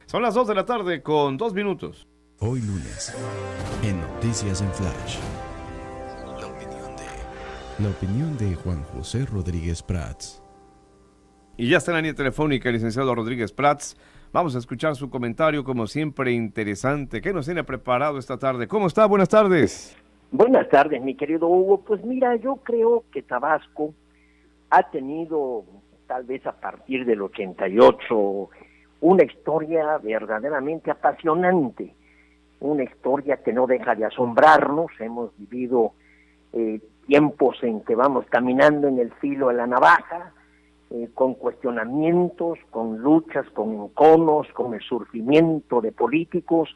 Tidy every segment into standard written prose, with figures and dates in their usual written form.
Son las 2 de la tarde con 2 minutos. Hoy lunes, en Noticias en Flash. La opinión de Juan José Rodríguez Prats. Y ya está en la línea telefónica el licenciado Rodríguez Prats. Vamos a escuchar su comentario, como siempre, interesante. ¿Qué nos tiene preparado esta tarde? ¿Cómo está? Buenas tardes. Buenas tardes, mi querido Hugo. Pues mira, yo creo que Tabasco ha tenido, tal vez a partir del 88, una historia verdaderamente apasionante, una historia que no deja de asombrarnos. Hemos vivido tiempos en que vamos caminando en el filo de la navaja, con cuestionamientos, con luchas, con enconos, con el surgimiento de políticos,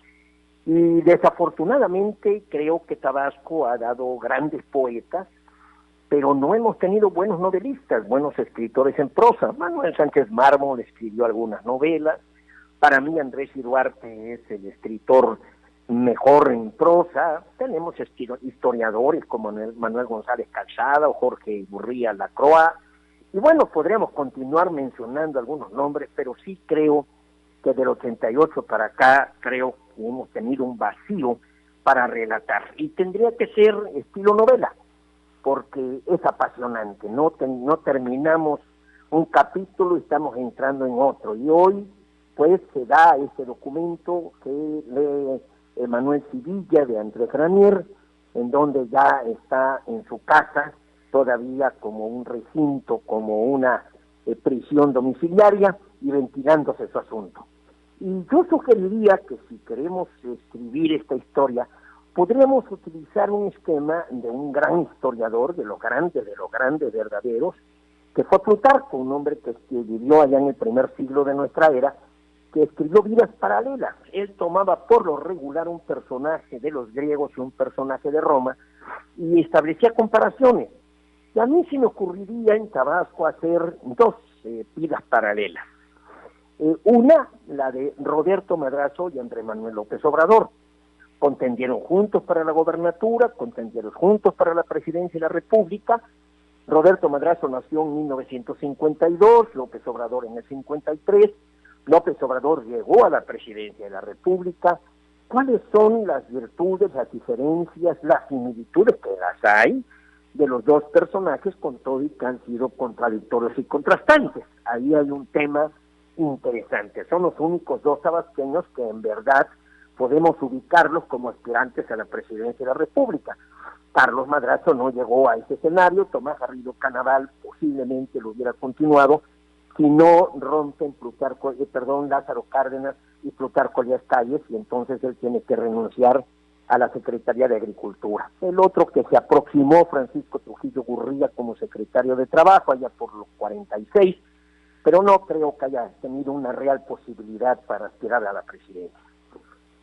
y desafortunadamente creo que Tabasco ha dado grandes poetas, pero no hemos tenido buenos novelistas, buenos escritores en prosa. Manuel Sánchez Mármol escribió algunas novelas. Para mí Andrés Duarte es el escritor mejor en prosa. Tenemos historiadores como Manuel González Calzada o Jorge Gurría Lacroix. Y bueno, podríamos continuar mencionando algunos nombres, pero sí creo que del 88 para acá, creo que hemos tenido un vacío para relatar. Y tendría que ser estilo novela, porque es apasionante. No terminamos un capítulo y estamos entrando en otro. Y hoy, pues, se da este documento que lee Manuel Sevilla de Andrés Granier, en donde ya está en su casa, todavía como un recinto, como una prisión domiciliaria, y ventilándose su asunto. Y yo sugeriría que si queremos escribir esta historia, podríamos utilizar un esquema de un gran historiador, de los grandes verdaderos, que fue Plutarco, un hombre que vivió allá en el primer siglo de nuestra era, que escribió Vidas Paralelas. Él tomaba por lo regular un personaje de los griegos y un personaje de Roma, y establecía comparaciones. Y a mí se me ocurriría en Tabasco hacer dos vidas paralelas. Una, la de Roberto Madrazo y Andrés Manuel López Obrador. Contendieron juntos para la gobernatura, contendieron juntos para la presidencia de la República. Roberto Madrazo nació en 1952, López Obrador en el 53. López Obrador llegó a la presidencia de la República. ¿Cuáles son las virtudes, las diferencias, las similitudes, que las hay, de los dos personajes, con todo y que han sido contradictorios y contrastantes? Ahí hay un tema interesante. Son los únicos dos tabasqueños que en verdad podemos ubicarlos como aspirantes a la presidencia de la República. Carlos Madrazo no llegó a ese escenario. Tomás Garrido Canaval posiblemente lo hubiera continuado si no rompen Lázaro Cárdenas y Plutarco Elías Calles, y entonces él tiene que renunciar a la Secretaría de Agricultura. El otro que se aproximó, Francisco Trujillo Gurría, como secretario de Trabajo allá por los 46, pero no creo que haya tenido una real posibilidad para aspirar a la presidencia.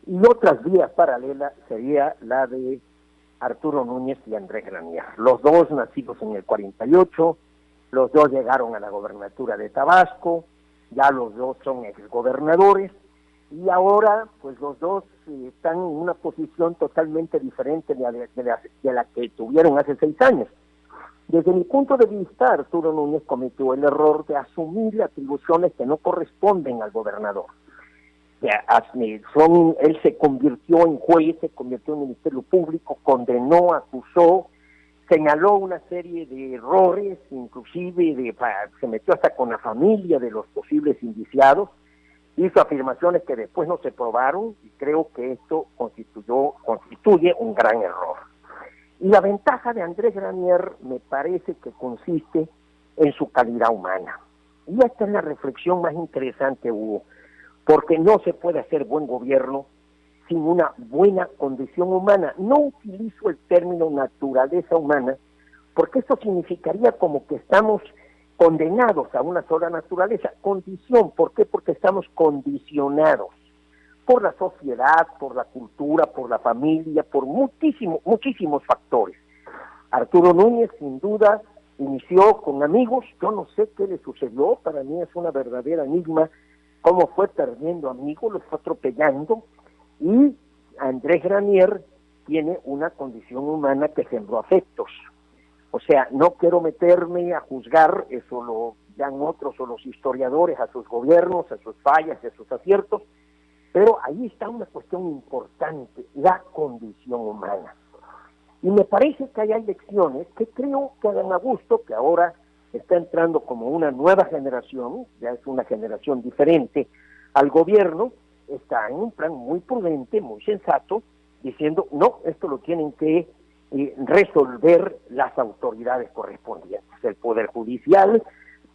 Y otras vías paralelas sería la de Arturo Núñez y Andrés Granier. Los dos nacidos en el 48, los dos llegaron a la gobernatura de Tabasco, ya los dos son exgobernadores, y ahora pues los dos están en una posición totalmente diferente de la que tuvieron hace 6 años. Desde mi punto de vista, Arturo Núñez cometió el error de asumir atribuciones que no corresponden al gobernador. Él se convirtió en juez, se convirtió en Ministerio Público, condenó, acusó, señaló una serie de errores, inclusive se metió hasta con la familia de los posibles indiciados, hizo afirmaciones que después no se probaron, y creo que esto constituye un gran error. Y la ventaja de Andrés Granier me parece que consiste en su calidad humana. Y esta es la reflexión más interesante, Hugo, porque no se puede hacer buen gobierno sin una buena condición humana. No utilizo el término naturaleza humana, porque esto significaría como que estamos condenados a una sola naturaleza. Condición, ¿por qué? Porque estamos condicionados por la sociedad, por la cultura, por la familia, por muchísimos factores. Arturo Núñez, sin duda, inició con amigos. Yo no sé qué le sucedió, para mí es una verdadera enigma cómo fue perdiendo amigos, los fue atropellando, y Andrés Granier tiene una condición humana que sembró afectos. O sea, no quiero meterme a juzgar, eso lo dan otros o los historiadores, a sus gobiernos, a sus fallas, a sus aciertos, Pero ahí está una cuestión importante, la condición humana. Y me parece que hay elecciones que creo que Adán Augusto, que ahora está entrando como una nueva generación, ya es una generación diferente al gobierno, está en un plan muy prudente, muy sensato, diciendo, no, esto lo tienen que resolver las autoridades correspondientes, el Poder Judicial,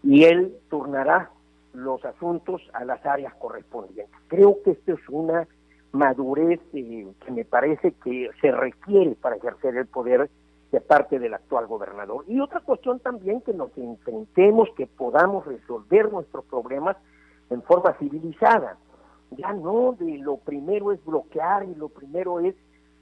y él turnará los asuntos a las áreas correspondientes. Creo que esto es una madurez que me parece que se requiere para ejercer el poder de parte del actual gobernador. Y otra cuestión también, que nos enfrentemos, que podamos resolver nuestros problemas en forma civilizada. Ya no de lo primero es bloquear y lo primero es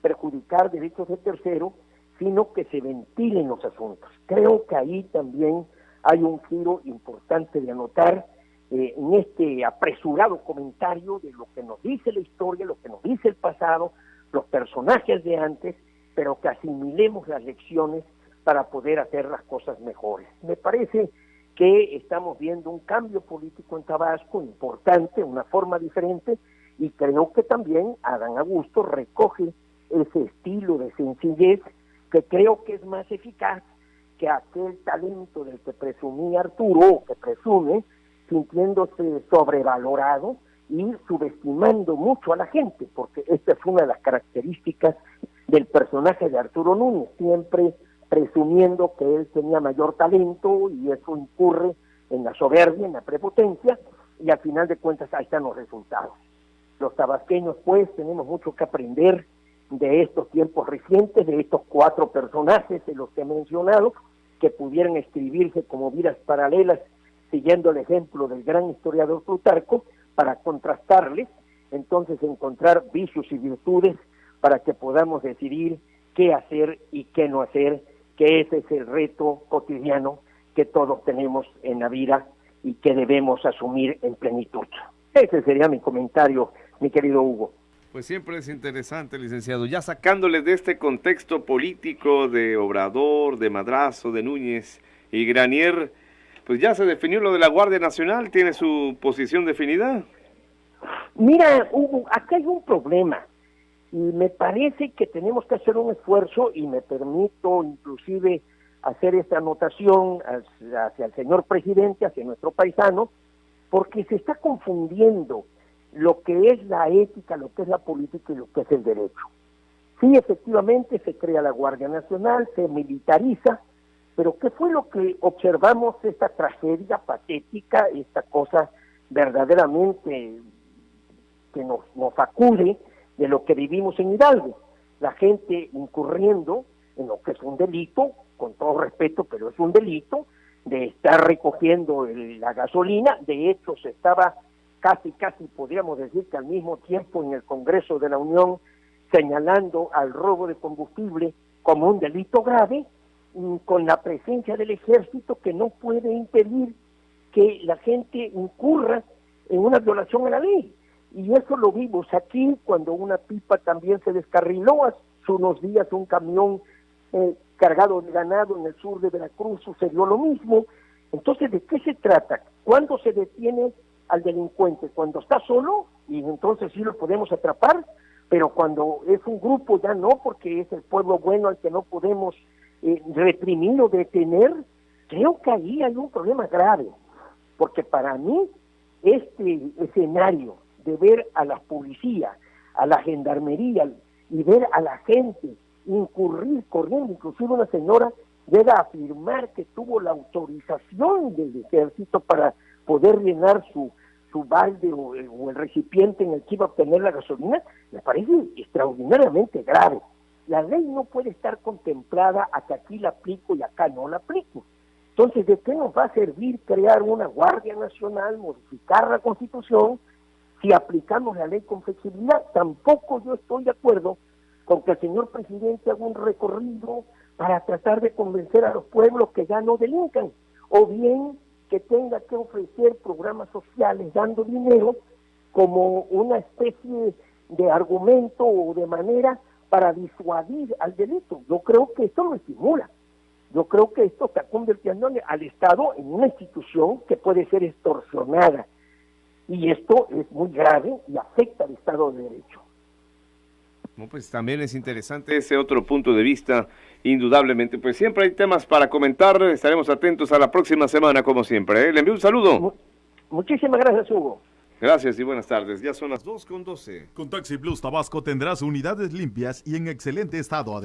perjudicar derechos de tercero, sino que se ventilen los asuntos. Creo que ahí también hay un giro importante de anotar en este apresurado comentario de lo que nos dice la historia, lo que nos dice el pasado, los personajes de antes, pero que asimilemos las lecciones para poder hacer las cosas mejores. Me parece que estamos viendo un cambio político en Tabasco importante, una forma diferente, y creo que también Adán Augusto recoge ese estilo de sencillez que creo que es más eficaz que aquel talento del que presumía Arturo, o que presume, sintiéndose sobrevalorado y subestimando mucho a la gente, porque esta es una de las características del personaje de Arturo Núñez, siempre presumiendo que él tenía mayor talento, y eso incurre en la soberbia, en la prepotencia, y al final de cuentas ahí están los resultados. Los tabasqueños, pues, tenemos mucho que aprender de estos tiempos recientes, de estos 4 personajes de los que he mencionado, que pudieran escribirse como vidas paralelas, siguiendo el ejemplo del gran historiador Plutarco, para contrastarles, entonces encontrar vicios y virtudes para que podamos decidir qué hacer y qué no hacer, que ese es el reto cotidiano que todos tenemos en la vida y que debemos asumir en plenitud. Ese sería mi comentario, mi querido Hugo. Pues siempre es interesante, licenciado, ya sacándoles de este contexto político de Obrador, de Madrazo, de Núñez y Granier, pues ya se definió lo de la Guardia Nacional, ¿tiene su posición definida? Mira, Hugo, acá hay un problema, y me parece que tenemos que hacer un esfuerzo, y me permito inclusive hacer esta anotación hacia el señor presidente, hacia nuestro paisano, porque se está confundiendo lo que es la ética, lo que es la política y lo que es el derecho. Sí, efectivamente se crea la Guardia Nacional, se militariza, pero ¿qué fue lo que observamos, esta tragedia patética, esta cosa verdaderamente que nos acude de lo que vivimos en Hidalgo? La gente incurriendo en lo que es un delito, con todo respeto, pero es un delito, de estar recogiendo la gasolina. De hecho, se estaba casi podríamos decir que al mismo tiempo en el Congreso de la Unión señalando al robo de combustible como un delito grave, con la presencia del ejército, que no puede impedir que la gente incurra en una violación a la ley. Y eso lo vimos aquí cuando una pipa también se descarriló hace unos días, un camión cargado de ganado en el sur de Veracruz, sucedió lo mismo. Entonces, ¿de qué se trata? ¿Cuándo se detiene al delincuente? Cuando está solo, y entonces sí lo podemos atrapar, pero cuando es un grupo ya no, porque es el pueblo bueno al que no podemos reprimir o detener. Creo que ahí hay un problema grave, porque para mí este escenario de ver a la policía, a la gendarmería y ver a la gente incurrir corriendo, inclusive una señora llega a afirmar que tuvo la autorización del ejército para poder llenar su balde o el recipiente en el que iba a obtener la gasolina, me parece extraordinariamente grave. La ley no puede estar contemplada a que aquí la aplico y acá no la aplico. Entonces, ¿de qué nos va a servir crear una Guardia Nacional, modificar la Constitución, si aplicamos la ley con flexibilidad? Tampoco yo estoy de acuerdo con que el señor presidente haga un recorrido para tratar de convencer a los pueblos que ya no delincan, o bien que tenga que ofrecer programas sociales dando dinero como una especie de argumento o de manera para disuadir al delito. Yo creo que esto lo estimula. Yo creo que esto está convirtiendo al Estado en una institución que puede ser extorsionada. y esto es muy grave y afecta al Estado de Derecho. No, pues también es interesante ese otro punto de vista, indudablemente. Pues siempre hay temas para comentar, estaremos atentos a la próxima semana como siempre, ¿eh? Le envío un saludo. Muchísimas gracias, Hugo. Gracias y buenas tardes, ya son las 2:12. Con Taxi Plus Tabasco tendrás unidades limpias y en excelente estado.